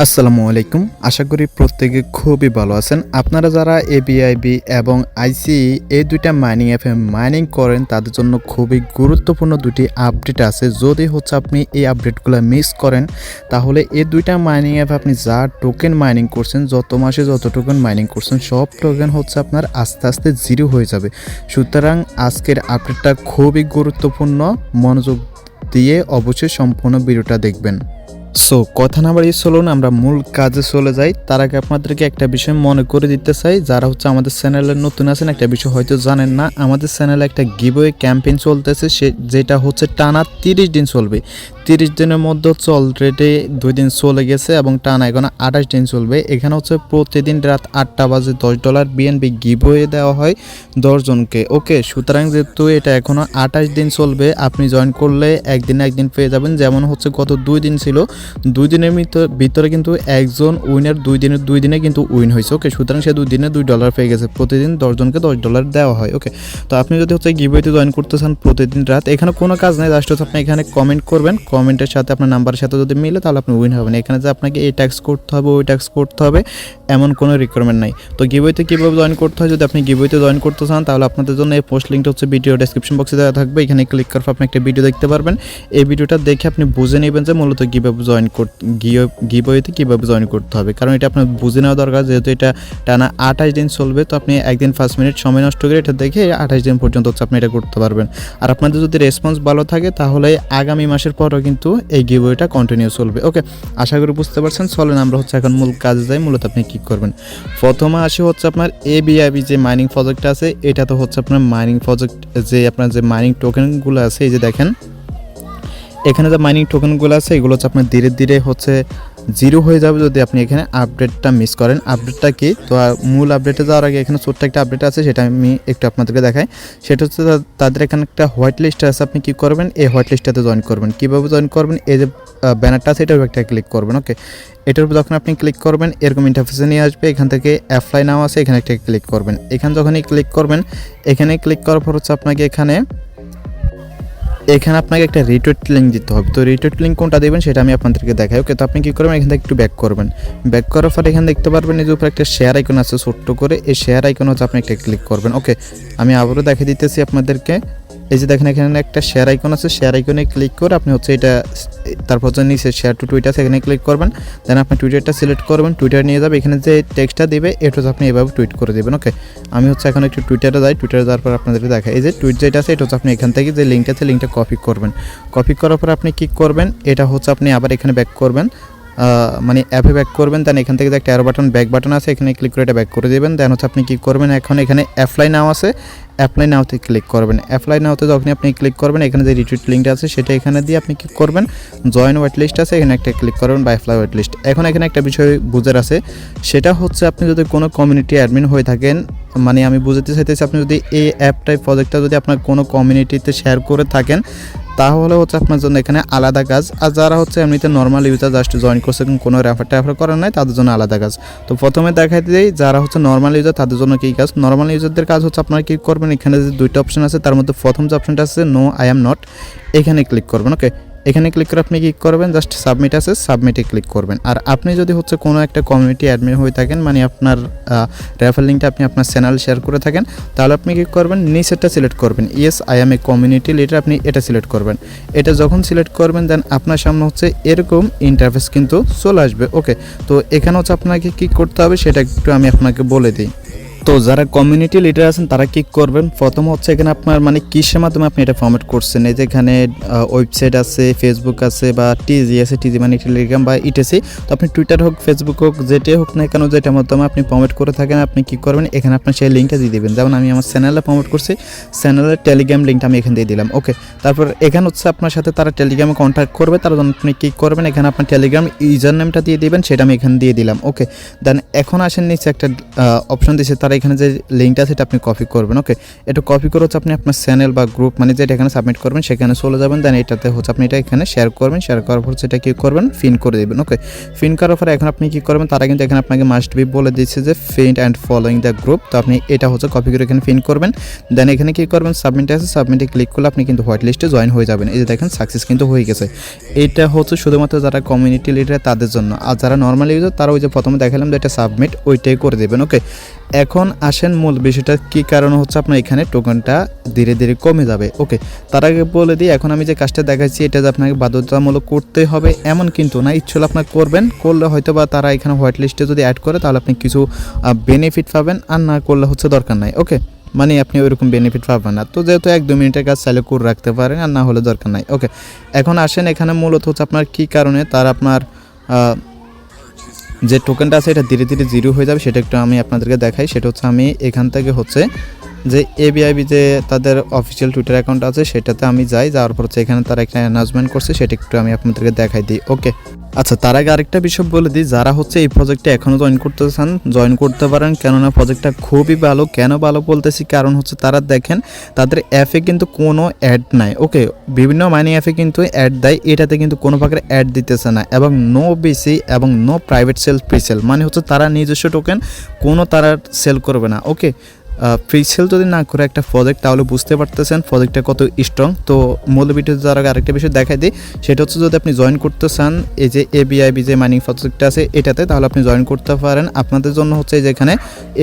আসসালামু আলাইকুম। আশা করি প্রত্যেকে খুবই ভালো আছেন। আপনারা যারা এবিআইবি এবং আইসিই এই দুইটা মাইনিং অ্যাপে মাইনিং করেন তাদের জন্য খুবই গুরুত্বপূর্ণ দুটি আপডেট আছে। যদি আপনি এই আপডেটগুলো মিস করেন তাহলে এই দুইটা মাইনিং অ্যাপ আপনি যা টোকেন মাইনিং করছেন, যত মাসে যত টোকেন মাইনিং করছেন সব টোকেন আপনার আস্তে আস্তে জিরো হয়ে যাবে। সুতরাং আজকের আপডেটটা খুবই গুরুত্বপূর্ণ, মনোযোগ দিয়ে অবশ্যই সম্পূর্ণ ভিডিওটা দেখবেন। সো কথা না বাড়িয়ে চলুন আমরা মূল কাজে চলে যাই। তার আগে আপনাদেরকে একটা বিষয় মনে করে দিতে চাই, যারা আমাদের চ্যানেলে নতুন আছেন একটা বিষয় হয়তো জানেন না, আমাদের চ্যানেলে একটা গিভওয়ে ক্যাম্পেইন চলতেছে, যেটা টানা 30 দিন চলবে। 30 দিনের মধ্যে অলরেডি 2 দিন চলে গেছে এবং টানা এখন 28 দিন চলবে। এখানে প্রতিদিন রাত 8টা বাজে $10 বিএনবি গিভওয়ে দেওয়া হয় 10 জনকে। ওকে, সুতরাং যেহেতু এটা এখনও 28 দিন চলবে, আপনি জয়েন করলে একদিন পেয়ে যাবেন। যেমন গত 2 দিন ছিল, 2 দিনের ভিতরে কিন্তু একজন উইনার 2 দিনে কিন্তু উইন হয়েছে। ওকে, সুতরাং সে 2 দিনে $2 পেয়ে গেছে। প্রতিদিন 10 জনকে $10 দেওয়া হয়। ওকে, তো আপনি যদি গিভওয়েতে জয়েন করতে চান প্রতিদিন রাত, এখানে কোনো কাজ নেই, জাস্ট আপনি এখানে কমেন্ট করবেন, কমেন্টের সাথে আপনার নাম্বারের সাথে যদি মিলে তাহলে আপনি উইন হবেন। এখানে যে আপনাকে এই ট্যাক্স করতে হবে ওই ট্যাক্স করতে হবে এমন কোনো রিকোয়ারমেন্ট নাই। তো গিভওয়েতে কীভাবে জয়েন করতে হয়, যদি আপনি গিভওয়েতে জয়েন করতে চান তাহলে আপনাদের জন্য এই পোস্ট লিঙ্কটা ভিডিও ডেসক্রিপশন বক্সে দেওয়া থাকবে। এখানে ক্লিক করে আপনি একটা ভিডিও দেখতে পারবেন। এই ভিডিওটা দেখে আপনি বুঝে নেবেন যে মূলত গিভওয়েতে কীভাবে জয়েন করতে হবে, কারণ এটা আপনার বুঝে নেওয়া দরকার, যেহেতু এটা টানা 28 দিন চলবে। তো আপনি একদিন 5 মিনিট সময় নষ্ট করে এটা দেখে 28 দিন পর্যন্ত আপনি এটা করতে পারবেন। আর আপনাদের যদি রেসপন্স ভালো থাকে তাহলে আগামী মাসের পরও কিন্তু এই গিভওয়েটা কন্টিনিউ চলবে। ওকে, আশা করি বুঝতে পারছেন। চলেন আমরা এখন মূল কাজে যাই। মূলত আপনি কী করবেন, প্রথমে আসি আপনার এবিআইবি যে মাইনিং প্রজেক্ট আছে, এটা তো আপনার মাইনিং প্রজেক্ট, যে আপনার যে মাইনিং টোকেনগুলো আছে, এই যে দেখেন এখানে যে মাইনিং টোকেনগুলো আছে এগুলো আপনার ধীরে ধীরে জিরো হয়ে যাবে যদি আপনি এখানে আপডেটটা মিস করেন। আপডেটটা কি, তো মূল আপডেটে যাওয়ার আগে এখানে ছোট্ট একটা আপডেট আছে, সেটা আমি একটু আপনাদেরকে দেখাই। সেটা তাদের এখানে একটা হোয়াইট লিস্ট আছে। আপনি কী করবেন, এই হোয়াইট লিস্টটাতে জয়েন করবেন। কীভাবে জয়েন করবেন, এই যে ব্যানারটা আছে এটার একটা ক্লিক করবেন। ওকে, এটার উপর যখন আপনি ক্লিক করবেন এরকম ইন্টারফেসে নিয়ে আসবে। এখান থেকে অ্যাপ্লাই নাও আছে, এখানে একটা ক্লিক করবেন। এখানে যখনই ক্লিক করবেন, এখানে ক্লিক করার পর আপনাকে এখানে আপনাকে একটা রিটুইট লিঙ্ক দিতে হবে। তো রিটুইট লিঙ্ক কোনটা দেবেন সেটা আমি আপনাদেরকে দেখাই। ওকে, তো আপনি কী করবেন, এখান থেকে একটু ব্যাক করবেন। ব্যাক করার পর এখানে দেখতে পারবেন এই যে উপরে একটা শেয়ার আইকন আছে ছোট্ট করে, এই শেয়ার আইকন আপনি একটা ক্লিক করবেন। ওকে, আমি আবারও দেখিয়ে দিতেছি আপনাদেরকে। এই যে দেখেন এখানে একটা শেয়ার আইকন আছে, শেয়ার আইকনে ক্লিক করে আপনি এটা তারপর নিচে শেয়ার টু টুইটার এখানে ক্লিক করবেন। দেন আপনি টুইটারটা সিলেক্ট করবেন, টুইটার নিয়ে যাবে। এখানে যে টেক্সটটা দিবে এটা আপনি এভাবে টুইট করে দেবেন। ওকে, আমি এখন একটু টুইটারে যাই। টুইটারে যাওয়ার পর আপনাদেরকে দেখাই, এই যে টুইট যেটা আছে এটা আপনি এখান থেকে যে লিঙ্কটা আছে লিঙ্কটা কপি করবেন। কপি করার পর আপনি কী করবেন, এটা আপনি আবার এখানে ব্যাক করবেন, মানে অ্যাপে ব্যাক করবেন। দেন এখান থেকে যে একটা অ্যারো বাটন ব্যাক বাটন আছে এখানে ক্লিক করে এটা ব্যাক করে দেবেন। দেন আপনি কী করবেন, এখন এখানে অ্যাপ্লাই নাও আছে, অ্যাপ্লাই নাওতে ক্লিক করবেন। অ্যাপ্লাই নাওতে যখনই আপনি ক্লিক করবেন এখানে যে রিটুইট লিঙ্কটা আছে সেটা এখানে দিয়ে আপনি কী করবেন, জয়েন ওয়েট লিস্ট আছে এখানে একটা ক্লিক করবেন বা অ্যাপ্লাই ওয়েট লিস্ট। এখন এখানে একটা বিষয় বুঝার আছে, সেটা আপনি যদি কোনো কমিউনিটি অ্যাডমিন হয়ে থাকেন, মানে আমি বুঝাতে চাইতেছি আপনি যদি এই অ্যাপটাই প্রজেক্টটা যদি আপনার কোনো কমিউনিটিতে শেয়ার করে থাকেন তাহলে আপনার জন্য এখানে আলাদা কাজ। আর যারা এমনিতে নর্মাল ইউজার জাস্ট জয়েন করছে কোনো রেফার করার নাই তাদের জন্য আলাদা কাজ। তো প্রথমে দেখাই দিই যারা নর্মাল ইউজার তাদের জন্য কী কাজ। নর্মাল ইউজারদের কাজ আপনারা কী করবেন, এখানে যে দুইটা অপশন আছে তার মধ্যে প্রথম যে অপশনটা আছে নো আই এম নট, এখানে ক্লিক করবেন। ওকে, এখানে ক্লিক করে আপনি কী করবেন, জাস্ট সাবমিট আছে সাবমিটে ক্লিক করবেন। আর আপনি যদি কোনো একটা কমিউনিটি অ্যাডমিন হয়ে থাকেন, মানে আপনার রেফার লিঙ্কটা আপনি আপনার চ্যানেল শেয়ার করে থাকেন, তাহলে আপনি কী করবেন, নিচেরটা সিলেক্ট করবেন, yes I M a community leader, আপনি এটা সিলেক্ট করবেন। এটা যখন সিলেক্ট করবেন দেন আপনার সামনে এরকম ইন্টারফেস কিন্তু চলে আসবে। ওকে, তো এখানে আপনাকে কী করতে হবে সেটা একটু আমি আপনাকে বলে দিই। তো যারা কমিউনিটি লিডার আছেন তারা কী করবেন, প্রথম এখানে আপনার মানে কিসের মাধ্যমে আপনি এটা ফরম্যাট করছেন, এই যে এখানে ওয়েবসাইট আছে, ফেসবুক আছে বা টিজি আছে, টিজি মানে টেলিগ্রাম বা ইটিসি। তো আপনি টুইটার হোক ফেসবুক হোক যেটাই হোক না কেন যেটার মাধ্যমে আপনি ফরম্যাট করে থাকেন, আপনি কী করবেন এখানে আপনার সেই লিঙ্কটা দিয়ে দেবেন। যেমন আমি আমার চ্যানেলে ফরম্যাট করছি, চ্যানেলের টেলিগ্রাম লিঙ্কটা আমি এখানে দিয়ে দিলাম। ওকে, তারপর এখানে আপনার সাথে তারা টেলিগ্রামে কন্ট্যাক্ট করবে, তার জন্য আপনি কী করবেন, এখানে আপনার টেলিগ্রাম ইউজার নেমটা দিয়ে দেবেন, সেটা আমি এখানে দিয়ে দিলাম। ওকে, দেন এখন আসেন নিচে একটা অপশন দিয়েছে, তারা এখানে যে লিঙ্কটা আছে এটা আপনি কপি করবেন। ওকে, এটা কপি করে হচ্ছে আপনি আপনার চ্যানেল বা গ্রুপ মানে যেটা এখানে সাবমিট করবেন সেখানে চলে যাবেন। দেন এটাতে হচ্ছে আপনি এটা এখানে শেয়ার করবেন, শেয়ার করার পর সেটা কী করবেন, পিন করে দেবেন। ওকে, পিন করার পরে এখন আপনি কী করবেন, তারা কিন্তু এখানে আপনাকে মাস্ট বি বলে দিচ্ছে যে friend and following the group. তো আপনি এটা হচ্ছে কপি করে এখানে পিন করবেন। দেন এখানে কী করবেন, সাবমিটে আছে, সাবমিটে ক্লিক করলে আপনি কিন্তু হোয়াইট লিস্টে জয়েন হয়ে যাবেন। এই যে দেখেন সাকসেস কিন্তু হয়ে গেছে। এটা হচ্ছে শুধুমাত্র যারা কমিউনিটি লিডার তাদের জন্য, আর যারা নর্মাল ইউজার তারা ওই যে প্রথমে দেখালাম যে এটা সাবমিট ওইটাই করে দেবেন। ওকে, এখন আসেন মূল বিষয়টা কী কারণে হচ্ছে আপনার এখানে টোকেনটা ধীরে ধীরে কমে যাবে। ওকে, তার আগে বলে দিই, এখন আমি যে কাজটা দেখাচ্ছি এটা যে আপনাকে বাধ্যতামূলক করতে হবে এমন কিন্তু না, ইচ্ছে হলে আপনার করবেন, করলে হয়তো বা তারা এখানে হোয়াইট লিস্টে যদি অ্যাড করে তাহলে আপনি কিছু বেনিফিট পাবেন, আর না করলে হচ্ছে দরকার নাই। ওকে, মানে আপনি ওইরকম বেনিফিট পাবেন না। তো যেহেতু 1-2 মিনিটের কাজ চাইলে করে রাখতে পারেন, আর না হলে দরকার নাই। ওকে, এখন আসেন এখানে মূলত হচ্ছে আপনার কী কারণে তার আপনার যে টোকেনটা আছে এটা ধীরে ধীরে জিরো হয়ে যাবে সেটা একটু আমি আপনাদেরকে দেখাই। সেটা হচ্ছে আমি এখান থেকে হচ্ছে যে এভিআইভি যে তাদের অফিসিয়াল টুইটার অ্যাকাউন্ট আছে সেটাতে আমি যাই, যাওয়ার পর হচ্ছে এখানে তারা একটা অ্যানাউন্সমেন্ট করছে সেটা একটু আমি আপনাদেরকে দেখাই দিই। ওকে, আচ্ছা, তার আগে আরেকটা বিষয় বলে দিই, যারা হচ্ছে এই প্রজেক্টে এখনও জয়েন করতে চান জয়েন করতে পারেন, কেননা প্রজেক্টটা খুবই ভালো। কেন ভালো বলতেছি, কারণ হচ্ছে তারা দেখেন তাদের অ্যাপে কিন্তু কোনো অ্যাড নাই। ওকে, বিভিন্ন মাইনিং অ্যাপে কিন্তু অ্যাড দেয়, এটাতে কিন্তু কোনো প্রকার অ্যাড দিতেছে না, এবং নো বিসি এবং no private sale pre sale, মানে হচ্ছে তারা নিজস্ব টোকেন কোনো তারা সেল করবে না। ওকে, ফ্রি সেল যদি না করে একটা প্রজেক্ট তাহলে বুঝতে পারতেছেন প্রজেক্টটা কত স্ট্রং। তো মূল ভিডিওতে যারা আরেকটা বিষয় দেখাই দিই, সেটা হচ্ছে যদি আপনি জয়েন করতে চান এই যে এবিআইবি যে মাইনিং প্রজেক্টটা আছে এটাতে, তাহলে আপনি জয়েন করতে পারেন। আপনাদের জন্য হচ্ছে এই যে এখানে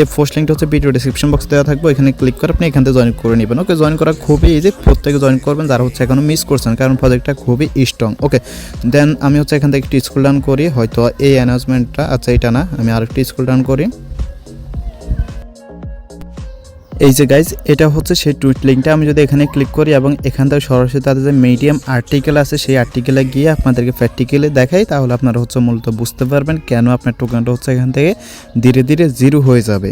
এই পোস্ট লিঙ্কটা হচ্ছে ভিডিও ডিসক্রিপশন বক্সে দেওয়া থাকবে, এখানে ক্লিক করে আপনি এখান থেকে জয়েন করে নেবেন। ওকে, জয়েন করা খুবই ইজি, প্রত্যেকে জয়েন করবেন যারা হচ্ছে এখনও মিস করছেন, কারণ প্রজেক্টটা খুবই স্ট্রং। ওকে, দেন আমি হচ্ছে এখান থেকে একটু স্ক্রল ডাউন করি, হয়তো এই অ্যানাউন্সমেন্টটা, আচ্ছা এটা না, আমি আরেকটু স্ক্রল ডাউন করি। এই যে গাইজ, এটা হচ্ছে সেই টুইট লিঙ্কটা। আমি যদি এখানে ক্লিক করি এবং এখান থেকে সরাসরি তাদের যে মিডিয়াম আর্টিকেল আছে সেই আর্টিকেলে গিয়ে আপনাদেরকে প্র্যাকটিক্যালি দেখাই, তাহলে আপনারা হচ্ছে মূলত বুঝতে পারবেন কেন আপনার টোকেনটা হচ্ছে এখান থেকে ধীরে ধীরে জিরো হয়ে যাবে।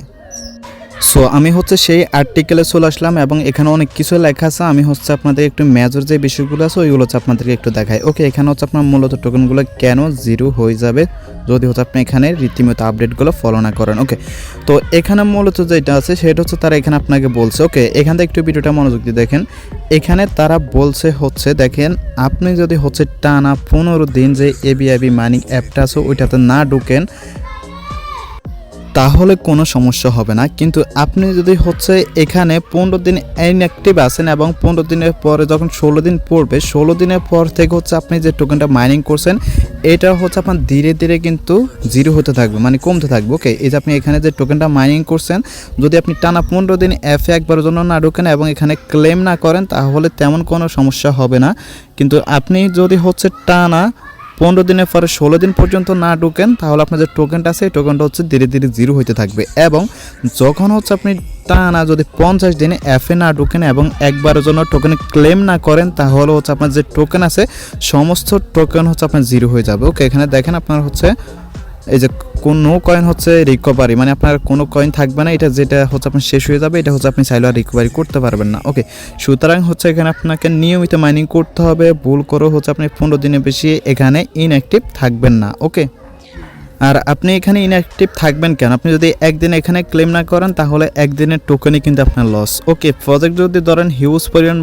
সো আমি হচ্ছে সেই আর্টিকেলে চলে আসলাম এবং এখানে অনেক কিছু লেখা আছে। আমি হচ্ছে আপনাদের একটু মেজর যে বিষয়গুলো আছে ওইগুলো হচ্ছে আপনাদেরকে একটু দেখাই। ওকে, এখানে হচ্ছে আপনার মূলত টোকেনগুলো কেন জিরো হয়ে যাবে যদি হচ্ছে আপনি এখানে রীতিমতো আপডেটগুলো ফলো না করেন। ওকে, তো এখানে মূলত যেটা আছে সেটা হচ্ছে তারা এখানে আপনাকে বলছে, ওকে এখান থেকে একটু ভিডিওটা মনোযোগ দিয়ে দেখেন, এখানে তারা বলছে হচ্ছে দেখেন আপনি যদি হচ্ছে টানা 15 দিন যে এবিআইবি মাইনিং অ্যাপটা আছে ওইটাতে না ঢুকেন তাহলে কোনো সমস্যা হবে না, কিন্তু আপনি যদি হচ্ছে এখানে 15 দিন ইনঅ্যাক্টিভ আছেন এবং 15 দিনের পরে যখন 16 দিন পড়বে 16 দিনের পর থেকে হচ্ছে আপনি যে টোকেনটা মাইনিং করছেন এটা হচ্ছে আপনার ধীরে ধীরে কিন্তু জিরো হতে থাকবে, মানে কমতে থাকবে। ওকে, এই যে আপনি এখানে যে টোকেনটা মাইনিং করছেন যদি আপনি টানা 15 দিন অ্যাপে একবারের জন্য না ঢোকেন এবং এখানে ক্লেম না করেন তাহলে তেমন কোনো সমস্যা হবে না, কিন্তু আপনি যদি হচ্ছে টানা 15 দিনের পরে 16 দিন পর্যন্ত না ঢুকেন তাহলে আপনার যে টোকেনটা আছে এই টোকেনটা হচ্ছে ধীরে ধীরে জিরো হতে থাকবে। এবং যখন হচ্ছে আপনি টানা যদি 50 দিনে অ্যাপে না ঢুকেন এবং একবারের জন্য টোকেন ক্লেম না করেন তাহলে হচ্ছে আপনার যে টোকেন আছে সমস্ত টোকেন হচ্ছে আপনার জিরো হয়ে যাবে। ওকে, এখানে দেখেন আপনার হচ্ছে এই যে কোনো কয়েন হচ্ছে রিকভারি, মানে আপনার কোনো কয়েন থাকবে না, এটা যেটা হচ্ছে আপনার শেষ হয়ে যাবে এটা হচ্ছে আপনি চাইলে আর রিকভারি করতে পারবেন না। ওকে, সুতরাং হচ্ছে এখানে আপনাকে নিয়মিত মাইনিং করতে হবে, ভুল করে হচ্ছে আপনি 15 দিনের বেশি এখানে ইনঅ্যাক্টিভ থাকবেন না। ওকে, আর আপনি এখানে ইনঅ্যাক্টিভ থাকবেন কেন, আপনি যদি একদিন এখানে ক্লেম না করেন তাহলে একদিনের টোকেনই কিন্তু আপনার লস। ওকে, প্রজেক্ট যদি ধরেন হিউজ পরিমাণ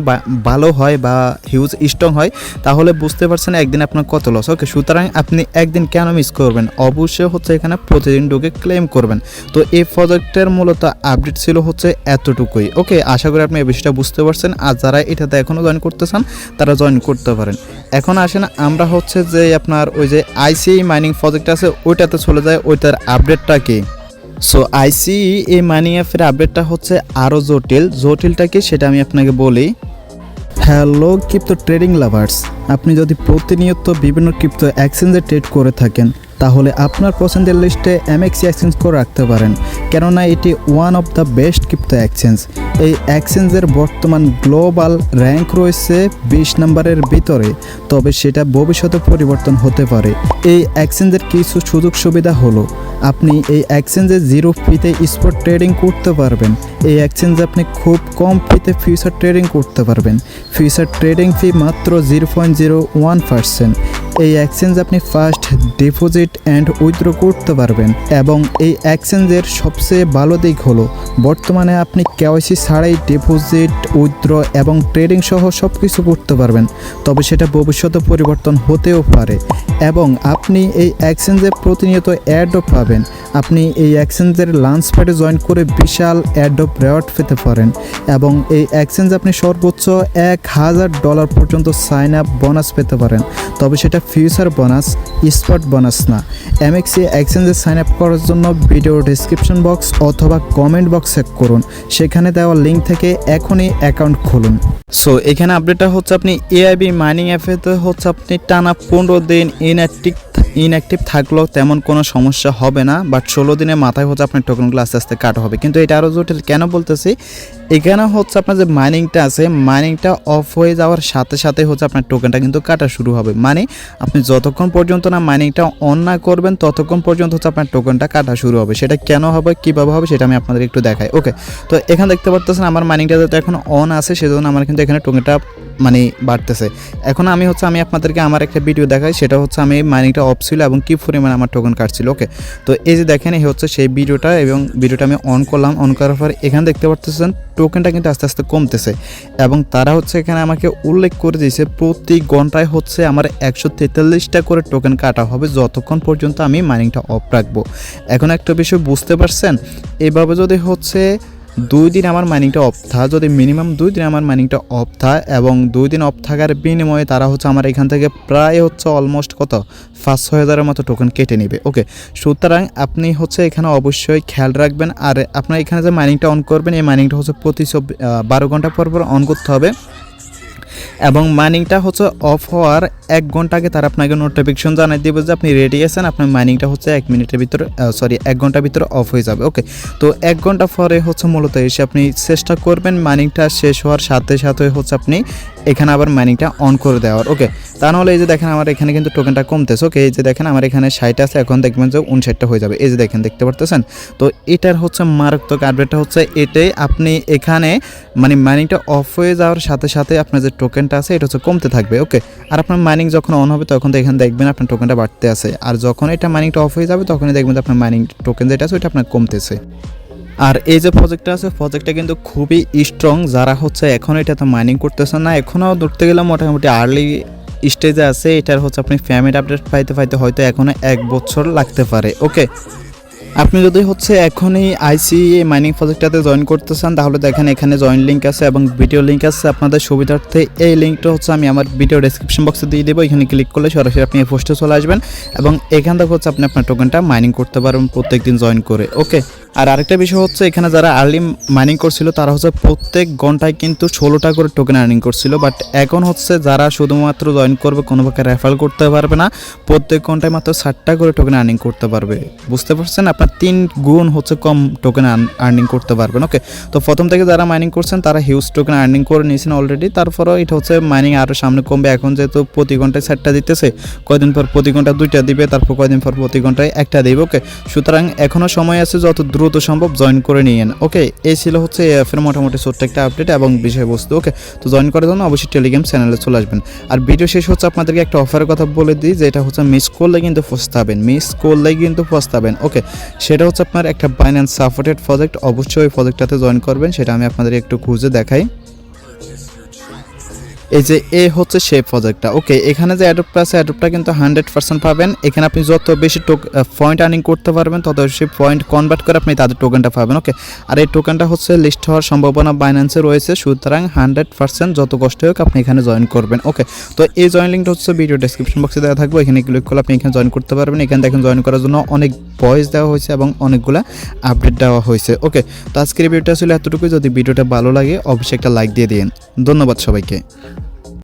ভালো হয় বা হিউজ স্ট্রং হয় তাহলে বুঝতে পারছেন একদিন আপনার কত লস। ওকে, সুতরাং আপনি একদিন কেন মিস করবেন, অবশ্যই হচ্ছে এখানে প্রতিদিন ঢুকে ক্লেম করবেন। তো এই প্রজেক্টের মূলত আপডেট ছিল হচ্ছে এতটুকুই। ওকে, আশা করি আপনি এই বিষয়টা বুঝতে পারছেন, আর যারা এটাতে এখনও জয়েন করতে চান তারা জয়েন করতে পারেন। এখন আসেন আমরা হচ্ছে যে আপনার ওই যে আইসি মাইনিং প্রজেক্ট আছে ওইটাতে চলে যায়, ওইটার আপডেটটা কি। সো আইসি এই মাইনিং অ্যাপের আপডেটটা হচ্ছে আরও জটিলটা কি সেটা আমি আপনাকে বলি। হ্যালো ক্রিপ্টো ট্রেডিং লাভার্স, আপনি যদি প্রতিনিয়ত বিভিন্ন ক্রিপ্টো এক্সচেঞ্জে ট্রেড করে থাকেন তাহলে আপনার পছন্দের লিস্টে MEXC এক্সচেঞ্জ করে রাখতে পারেন, কেননা এটি one of the best crypto exchange. এই এক্সচেঞ্জের বর্তমান গ্লোবাল র্যাঙ্ক রয়েছে 20 নম্বরের ভিতরে, তবে সেটা ভবিষ্যতে পরিবর্তন হতে পারে। এই এক্সচেঞ্জের কিছু সুযোগ সুবিধা হলো আপনি এই এক্সচেঞ্জে জিরো ফিতে স্পট ট্রেডিং করতে পারবেন। এই এক্সচেঞ্জে আপনি খুব কম ফিতে ফিউচার ট্রেডিং করতে পারবেন। ফিউচার ট্রেডিং ফি মাত্র 0.01%। এই এক্সচেঞ্জ আপনি ফার্স্ট ডিপোজিট অ্যান্ড উইথড্র করতে পারবেন এবং এই এক্সচেঞ্জের সবচেয়ে ভালো দিক হলো বর্তমানে আপনি কেওয়াইসি ছাড়াই ডিপোজিট উইথড্র এবং ট্রেডিং সহ সব কিছু করতে পারবেন। তবে সেটা ভবিষ্যতে পরিবর্তন হতেও পারে এবং আপনি এই এক্সচেঞ্জে প্রতিনিয়ত এয়ারড্রপ পাবেন। আপনি এই এক্সচেঞ্জের লাঞ্চ প্যাডে জয়েন করে বিশাল এয়ারড্রপ রেওয়ার্ড পেতে পারেন এবং এই এক্সচেঞ্জ আপনি সর্বোচ্চ $1000 পর্যন্ত সাইন আপ বোনাস পেতে পারেন। তবে সেটা ফিউচার বোনাস, স্পট বোনাস না। MEXC এক্সচেঞ্জে সাইন আপ করার জন্য ভিডিও ডেসক্রিপশন বক্স অথবা কমেন্ট বক্স চেক করুন, সেখানে দেওয়া লিঙ্ক থেকে এখনই অ্যাকাউন্ট খুলুন। সো এখানে আপডেটটা হচ্ছে আপনি AIV মাইনিং অ্যাপেতে হচ্ছে আপনি টানা 15 দিন ইনঅ্যাক্টিভ থাকলেও তেমন কোনো সমস্যা হবে না, বাট 16 দিনের মাথায় হচ্ছে আপনার টোকেনগুলো আস্তে আস্তে কাটা হবে। কিন্তু এটা আরও জটিল কেন বলতেছি, এখানে হচ্ছে আপনার যে মাইনিংটা আছে, মাইনিংটা অফ হয়ে যাওয়ার সাথে সাথে হচ্ছে আপনার টোকেনটা কিন্তু কাটা শুরু হবে। মানে আপনি যতক্ষণ পর্যন্ত না মাইনিংটা অন না করবেন ততক্ষণ পর্যন্ত হচ্ছে আপনার টোকেনটা কাটা শুরু হবে। সেটা কেন হবে, কীভাবে হবে সেটা আমি আপনাদের একটু দেখাই। ওকে, তো এখানে দেখতে পারতেছেন আমার মাইনিংটা যেহেতু এখন অন আছে সেজন্য আমার কিন্তু এখানে টোকেনটা মানে বাড়তেছে। এখন আমি আপনাদেরকে আমার একটা ভিডিও দেখাই, সেটা হচ্ছে আমি মাইনিংটা অফ ছিল এবং কী পরিমাণে আমার টোকেন কাটছিল। ওকে, তো এই যে দেখেন এই হচ্ছে সেই ভিডিওটা এবং ভিডিওটা আমি অন করলাম। অন করার পর এখানে দেখতে পারতেছেন টোকেনটা কিন্তু আস্তে আস্তে কমতেছে এবং তারা হচ্ছে এখানে আমাকে উল্লেখ করে দিয়েছে প্রতি ঘন্টায় হচ্ছে আমার 143টা করে টোকেন কাটা হবে যতক্ষণ পর্যন্ত আমি মাইনিংটা অফ রাখবো। এখন একটা বিষয় বুঝতে পারছেন, এভাবে যদি হচ্ছে 2 দিন আমার মাইনিংটা অফ থাকে, যদি মিনিমাম 2 দিন আমার মাইনিংটা অফ থাকে এবং 2 দিন অফ থাকার বিনিময়ে তারা হচ্ছে আমার এখান থেকে প্রায় হচ্ছে অলমোস্ট কত 5-6 হাজারের মতো টোকেন কেটে নেবে। ওকে, সুতরাং আপনি হচ্ছে এখানে অবশ্যই খেয়াল রাখবেন। আর আপনার এখানে যে মাইনিংটা অন করবেন, এই মাইনিংটা হচ্ছে প্রতি 12 ঘন্টা পর পর অন করতে হবে এবং মাইনিংটা হচ্ছে অফ হওয়ার 1 ঘন্টা আগে তারা আপনাকে নোটিফিকেশন জানাই দেবে যে আপনি রেডি আছেন, আপনার মাইনিংটা হচ্ছে 1 ঘন্টার ভিতরে অফ হয়ে যাবে। ওকে, তো 1 ঘন্টা পরে হচ্ছে মূলত এসে আপনি চেষ্টা করবেন মাইনিংটা শেষ হওয়ার সাথে সাথে হচ্ছে আপনি এখানে আবার মাইনিংটা অন করে দেওয়ার। ওকে, তা নাহলে এই যে দেখেন আমার এখানে কিন্তু টোকেনটা কমতেছে। ওকে, এই যে দেখেন আমার এখানে 60 আছে, এখন দেখবেন যে 59টা হয়ে যাবে। এই যে দেখেন, দেখতে পারতেছেন। তো এটার হচ্ছে মারাত্মক আপডেটটা হচ্ছে এটাই, আপনি এখানে মানে মাইনিংটা অফ হয়ে যাওয়ার সাথে সাথে আপনার যে টোকেনটা আছে এটা হচ্ছে কমতে থাকবে। ওকে, আর আপনার মাইনিং যখন অন হবে তখন তো এখানে দেখবেন আপনার টোকেনটা বাড়তে আছে, আর যখন এটা মাইনিংটা অফ হয়ে যাবে তখনই দেখবেন যে আপনার মাইনিং টোকেন যেটা আছে ওইটা আপনার কমতেছে। আর এই যে প্রজেক্টটা আছে, প্রজেক্টটা কিন্তু খুবই স্ট্রং। যারা হচ্ছে এখন এটাতে মাইনিং করতেছে না, এখনও ধরতে গেলে মোটামুটি আর্লি স্টেজে আছে, এটার হচ্ছে আপনি পেমেন্ট আপডেট পাইতে হয়তো এখনও 1 বছর লাগতে পারে। ওকে, আপনি যদি হচ্ছে এখনই আইসিএ মাইনিং প্রজেক্টটাতে জয়েন করতে চান তাহলে দেখেন এখানে জয়েন লিঙ্ক আছে এবং ভিডিও লিঙ্ক আছে আপনাদের সুবিধার্থে। এই লিঙ্কটা হচ্ছে আমি আমার ভিডিও ডেসক্রিপশন বক্সে দিয়ে দেবো, এখানে ক্লিক করলে সরাসরি আপনি এই পোস্টে চলে আসবেন এবং এখান থেকে হচ্ছে আপনি আপনার টোকেনটা মাইনিং করতে পারবেন প্রত্যেকদিন জয়েন করে। ওকে, আর আরেকটা বিষয় হচ্ছে এখানে যারা আর্লি মাইনিং করছিল তারা হচ্ছে প্রত্যেক ঘন্টায় কিন্তু 16টা করে টোকেন আর্নিং করছিল, বাট এখন হচ্ছে যারা শুধুমাত্র জয়েন করবে কোনো প্রকার রেফার করতে পারবে না, প্রত্যেক ঘন্টায় মাত্র 60টা করে টোকেন আর্নিং করতে পারবে। বুঝতে পারছেন, আপনার 3 গুণ হচ্ছে কম টোকেন আর্নিং করতে পারবেন। ওকে, তো প্রথম থেকে যারা মাইনিং করছেন তারা হিউজ টোকেন আর্নিং করে নিয়েছেন অলরেডি, তারপরেও এটা হচ্ছে মাইনিং আরও সামনে কমবে। এখন যেহেতু প্রতি ঘন্টায় 60টা দিতেছে, কয়দিন পর প্রতি ঘন্টা 2টা দিবে, তারপর কয়দিন পর প্রতি ঘন্টায় 1টা দিবে। ওকে, সুতরাং এখনও সময় আছে, যত দ্রুত সম্ভব জয়েন করে নিয়েন। ওকে, এই ছিল হচ্ছে এফের মোটামুটি ছোট্ট একটা আপডেট এবং বিষয়বস্তু। ওকে, তো জয়েন করার জন্য অবশ্যই টেলিগ্রাম চ্যানেলে চলে আসবেন। আর ভিডিও শেষ হচ্ছে আপনাদেরকে একটা অফারের কথা বলে দিই, যে এটা হচ্ছে মিস করলে কিন্তু পস্তাবেন। ওকে, সেটা হচ্ছে আপনার একটা বাইন্যান্স সাপোর্টেড প্রজেক্ট, অবশ্যই ওই প্রজেক্টটাতে জয়েন করবেন, সেটা আমি আপনাদের একটু খুঁজে দেখাই। এই যে এ হচ্ছে সেই প্রজেক্টটা। ওকে, এখানে যে অ্যাডপ্টটা আছে, অ্যাডপ্টটা কিন্তু 100% পাবেন। এখানে আপনি যত বেশি পয়েন্ট আর্নিং করতে পারবেন তত বেশি পয়েন্ট কনভার্ট করে আপনি তাদের টোকেনটা পাবেন। ওকে, আর এই টোকেনটা হচ্ছে লিস্ট হওয়ার সম্ভাবনা বাইন্যান্সে রয়েছে, সুতরাং 100% যত কষ্ট হোক আপনি এখানে জয়েন করবেন। ওকে, তো এই জয়েন লিঙ্কটা হচ্ছে ভিডিও ডেসক্রিপশন বক্সে দেওয়া থাকবে, এখানে ক্লিক করলে আপনি এখানে জয়েন করতে পারবেন। এখানে দেখেন জয়েন করার জন্য অনেক ভয়েস দেওয়া হয়েছে এবং অনেকগুলো আপডেট দেওয়া হয়েছে। ওকে, তো আজকের ভিডিওটা ছিল এতটুকুই। যদি ভিডিওটা ভালো লাগে অবশ্যই একটা লাইক দিয়ে দিন। ধন্যবাদ সবাইকে।